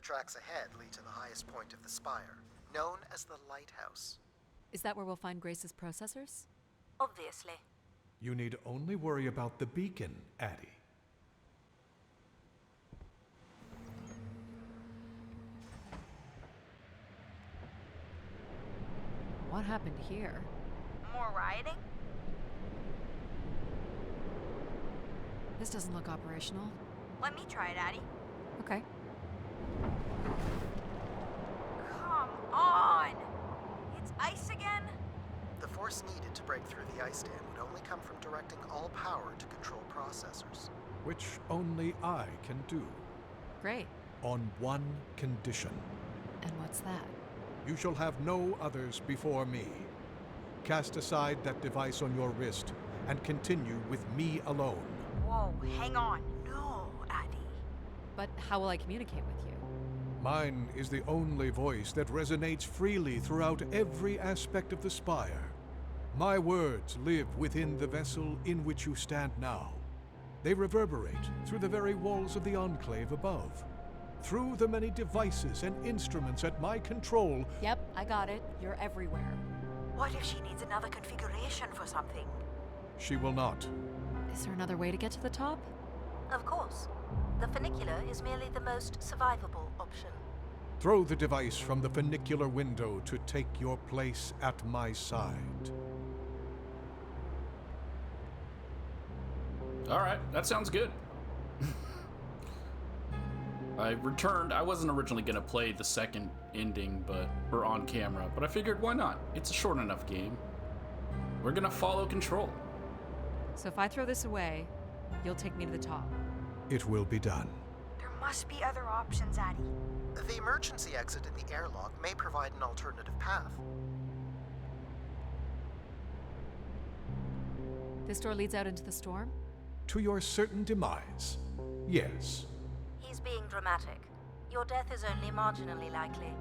tracks ahead lead to the highest point of the spire, known as the lighthouse. Is that where we'll find Grace's processors? Obviously. You need only worry about the beacon, Addie. What happened here? More rioting? This doesn't look operational. Let me try it, Addie. Okay. Come on! It's ice again? The force needed to break through the ice dam would only come from directing all power to control processors. Which only I can do. Great. On one condition. And what's that? You shall have no others before me. Cast aside that device on your wrist and continue with me alone. Whoa, hang on. No, Addie. But how will I communicate with you? Mine is the only voice that resonates freely throughout every aspect of the spire. My words live within the vessel in which you stand now. They reverberate through the very walls of the enclave above. Through the many devices and instruments at my control. Yep, I got it. You're everywhere. What if she needs another configuration for something? She will not. Is there another way to get to the top? Of course. The funicular is merely the most survivable option. Throw the device from the funicular window to take your place at my side. Alright, that sounds good. I returned. I wasn't originally going to play the second ending, or on camera, but I figured why not? It's a short enough game. We're going to follow Control. So if I throw this away, you'll take me to the top. It will be done. There must be other options, Addie. The emergency exit in the airlock may provide an alternative path. This door leads out into the storm? To your certain demise, yes. He's being dramatic. Your death is only marginally likely.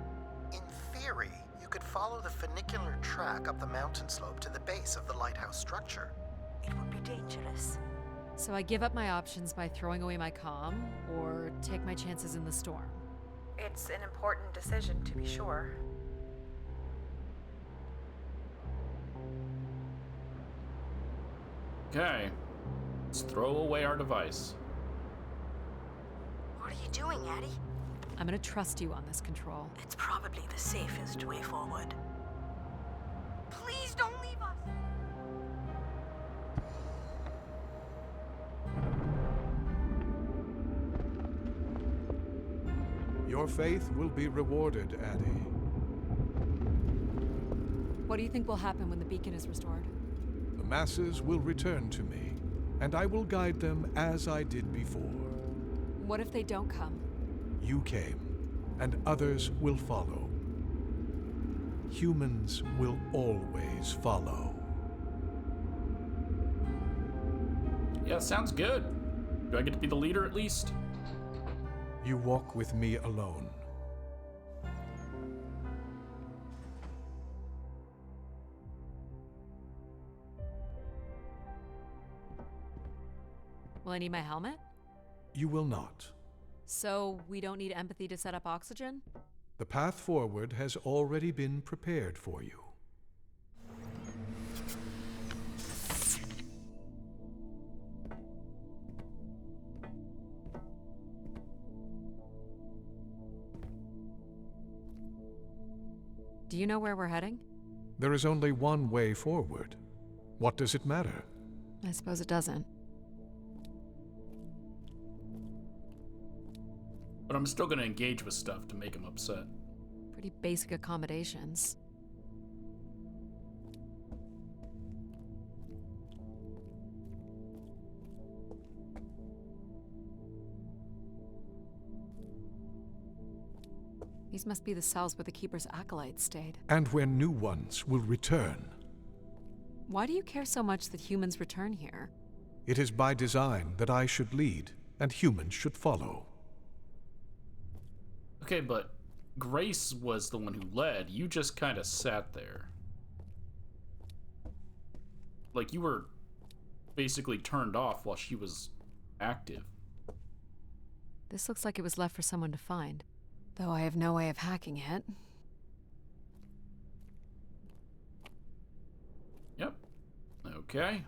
In theory, you could follow the funicular track up the mountain slope to the base of the lighthouse structure. It would be dangerous. So I give up my options by throwing away my comm, or take my chances in the storm? It's an important decision, to be sure. Okay. Let's throw away our device. What are you doing, Addie? I'm gonna trust you on this, Control. It's probably the safest way forward. Please don't leave us! Your faith will be rewarded, Addie. What do you think will happen when the beacon is restored? The masses will return to me, and I will guide them as I did before. What if they don't come? You came, and others will follow. Humans will always follow. Yeah, sounds good. Do I get to be the leader at least? You walk with me alone. Will I need my helmet? You will not. So we don't need empathy to set up oxygen? The path forward has already been prepared for you. Do you know where we're heading? There is only one way forward. What does it matter? I suppose it doesn't. But I'm still going to engage with stuff to make him upset. Pretty basic accommodations. These must be the cells where the Keeper's acolytes stayed. And where new ones will return. Why do you care so much that humans return here? It is by design that I should lead, and humans should follow. Okay, but Grace was the one who led. You just kind of sat there. Like, you were basically turned off while she was active. This looks like it was left for someone to find. Though I have no way of hacking it. Yep. Okay.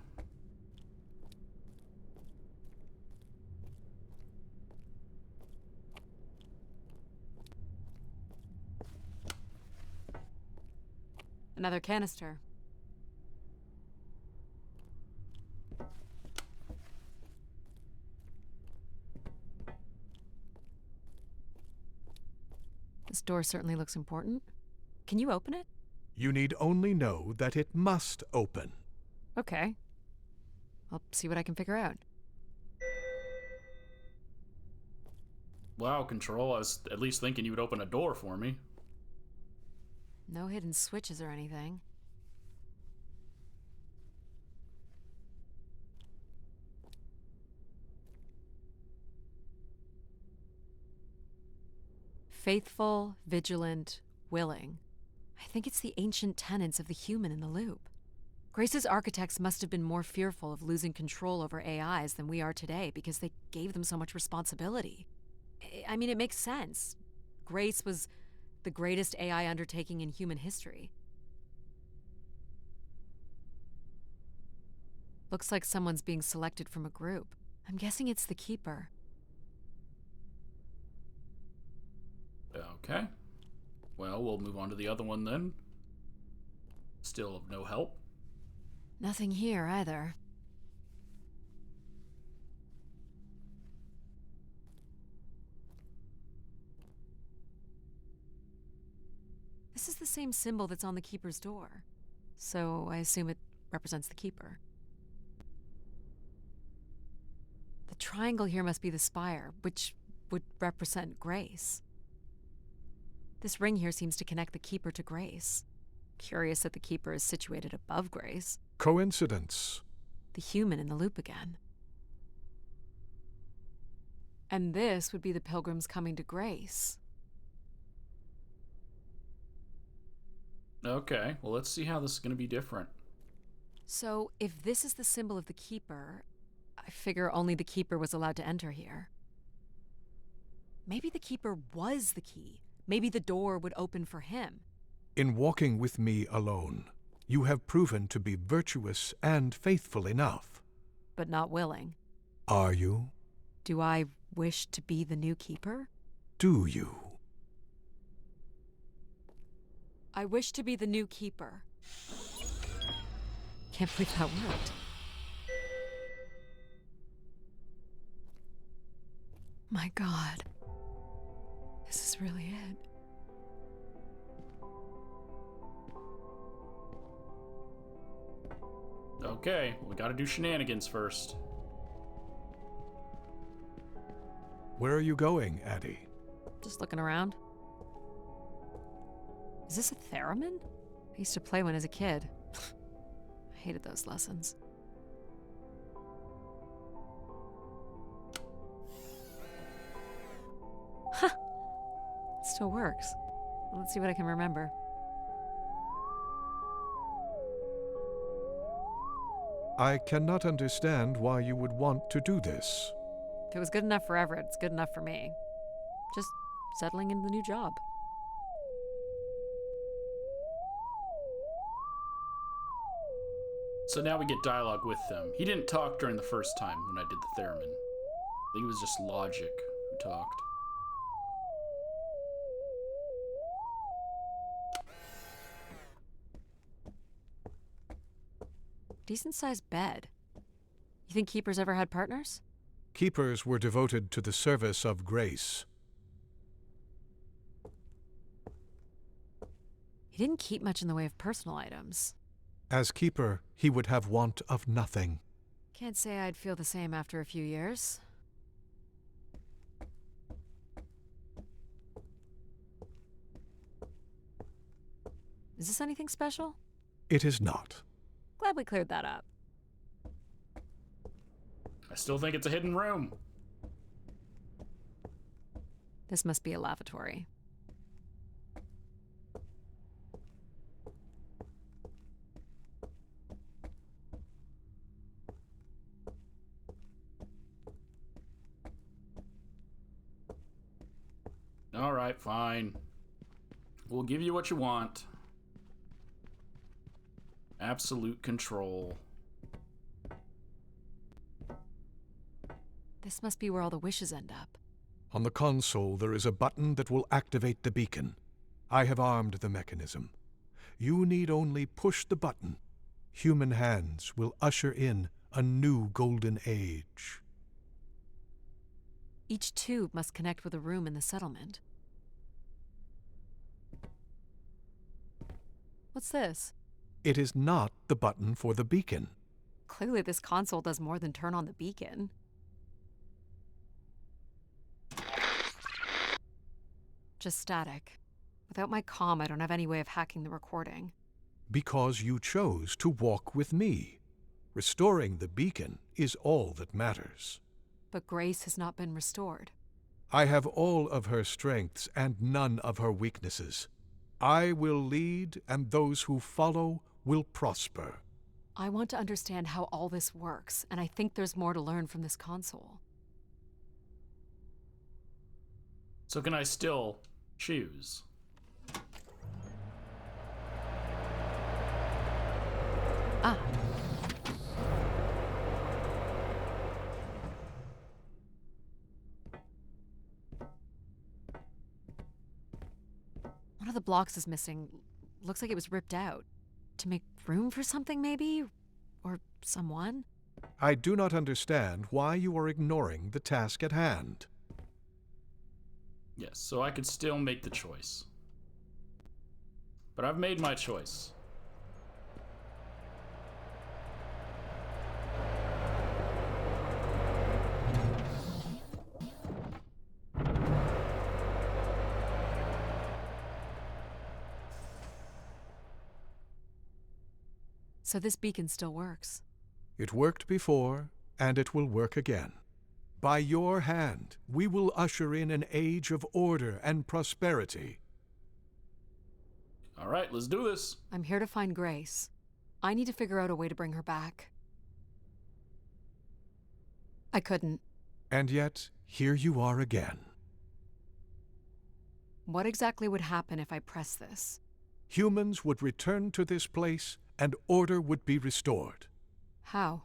Another canister. This door certainly looks important. Can you open it? You need only know that it must open. Okay. I'll see what I can figure out. Wow, Control, I was at least thinking you would open a door for me. No hidden switches or anything. Faithful, vigilant, willing. I think it's the ancient tenets of the human in the loop. Grace's architects must have been more fearful of losing control over AIs than we are today because they gave them so much responsibility. I mean, it makes sense. Grace was the greatest AI undertaking in human history. Looks like someone's being selected from a group. I'm guessing it's the Keeper. Okay. Well, we'll move on to the other one then. Still of no help. Nothing here either. This is the same symbol that's on the Keeper's door. So I assume it represents the Keeper. The triangle here must be the spire, which would represent Grace. This ring here seems to connect the Keeper to Grace. Curious that the Keeper is situated above Grace. Coincidence. The human in the loop again. And this would be the pilgrims coming to Grace. Okay, well, let's see how this is going to be different. So, if this is the symbol of the Keeper, I figure only the Keeper was allowed to enter here. Maybe the Keeper was the key. Maybe the door would open for him. In walking with me alone, you have proven to be virtuous and faithful enough. But not willing. Are you? Do I wish to be the new Keeper? Do you? I wish to be the new Keeper. Can't believe that worked. My God. This is really it. Okay, we gotta do shenanigans first. Where are you going, Addie? Just looking around. Is this a theremin? I used to play one as a kid. I hated those lessons. Huh. It still works. Let's see what I can remember. I cannot understand why you would want to do this. If it was good enough for Everett, it's good enough for me. Just settling into the new job. So now we get dialogue with them. He didn't talk during the first time when I did the theremin. I think it was just Logic who talked. Decent-sized bed. You think Keepers ever had partners? Keepers were devoted to the service of Grace. He didn't keep much in the way of personal items. As Keeper, he would have want of nothing. Can't say I'd feel the same after a few years. Is this anything special? It is not. Glad we cleared that up. I still think it's a hidden room. This must be a lavatory. Alright, fine. We'll give you what you want. Absolute control. This must be where all the wishes end up. On the console, there is a button that will activate the beacon. I have armed the mechanism. You need only push the button. Human hands will usher in a new golden age. Each tube must connect with a room in the settlement. What's this? It is not the button for the beacon. Clearly this console does more than turn on the beacon. Just static. Without my comm, I don't have any way of hacking the recording. Because you chose to walk with me. Restoring the beacon is all that matters. But Grace has not been restored. I have all of her strengths and none of her weaknesses. I will lead, and those who follow will prosper. I want to understand how all this works, and I think there's more to learn from this console. So can I still choose? Ah. One of the blocks is missing. Looks like it was ripped out. To make room for something, maybe? Or someone? I do not understand why you are ignoring the task at hand. Yes, so I could still make the choice. But I've made my choice. So this beacon still works. It worked before, and it will work again. By your hand, we will usher in an age of order and prosperity. All right, let's do this. I'm here to find Grace. I need to figure out a way to bring her back. I couldn't. And yet, here you are again. What exactly would happen if I press this? Humans would return to this place, and order would be restored. How?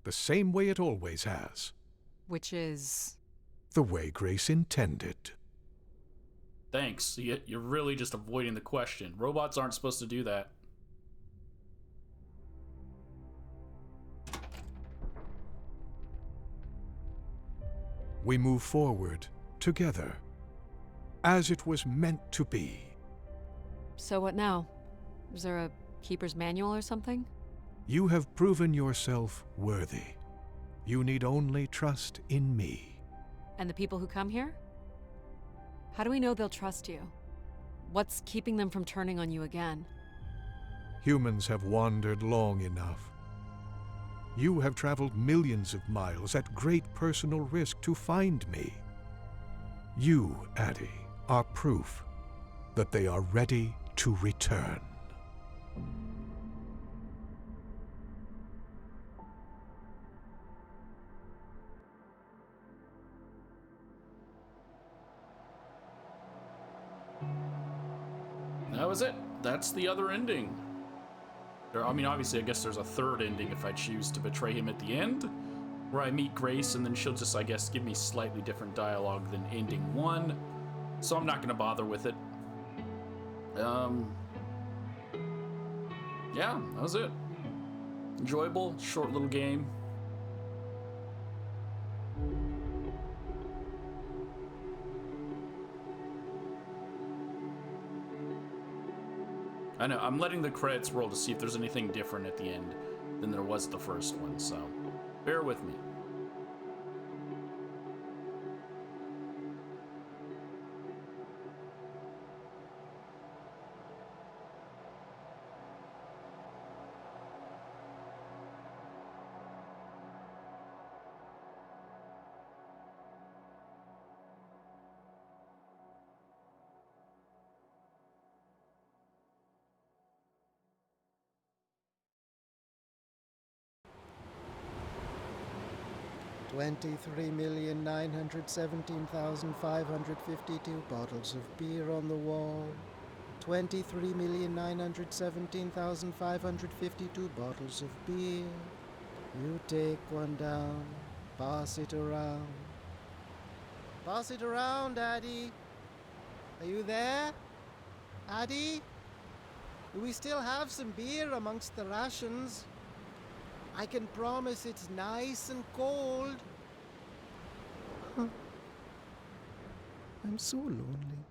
The same way it always has. Which is... The way Grace intended. Thanks. You're really just avoiding the question. Robots aren't supposed to do that. We move forward together, as it was meant to be. So what now? Is there a keeper's manual or something? You have proven yourself worthy. You need only trust in me. And the people who come here? How do we know they'll trust you? What's keeping them from turning on you again? Humans have wandered long enough. You have traveled millions of miles at great personal risk to find me. You, Addie, are proof that they are ready to return. That was it. That's the other ending. I mean, obviously, I guess there's a third ending if I choose to betray him at the end, where I meet Grace, and then she'll just, I guess, give me slightly different dialogue than ending 1. So I'm not going to bother with it. Yeah, that was it. Enjoyable, short little game. I know, I'm letting the credits roll to see if there's anything different at the end than there was the first one, so bear with me. 23,917,552 bottles of beer on the wall. 23,917,552 bottles of beer. You take one down, pass it around. Pass it around, Daddy. Are you there? Daddy? Do we still have some beer amongst the rations? I can promise it's nice and cold. I'm so lonely.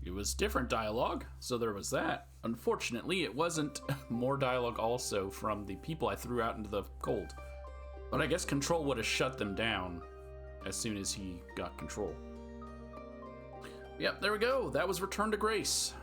It was different dialogue, so there was that. Unfortunately, it wasn't more dialogue also from the people I threw out into the cold. But I guess Control would have shut them down as soon as he got control. Yep, there we go. That was Return to Grace.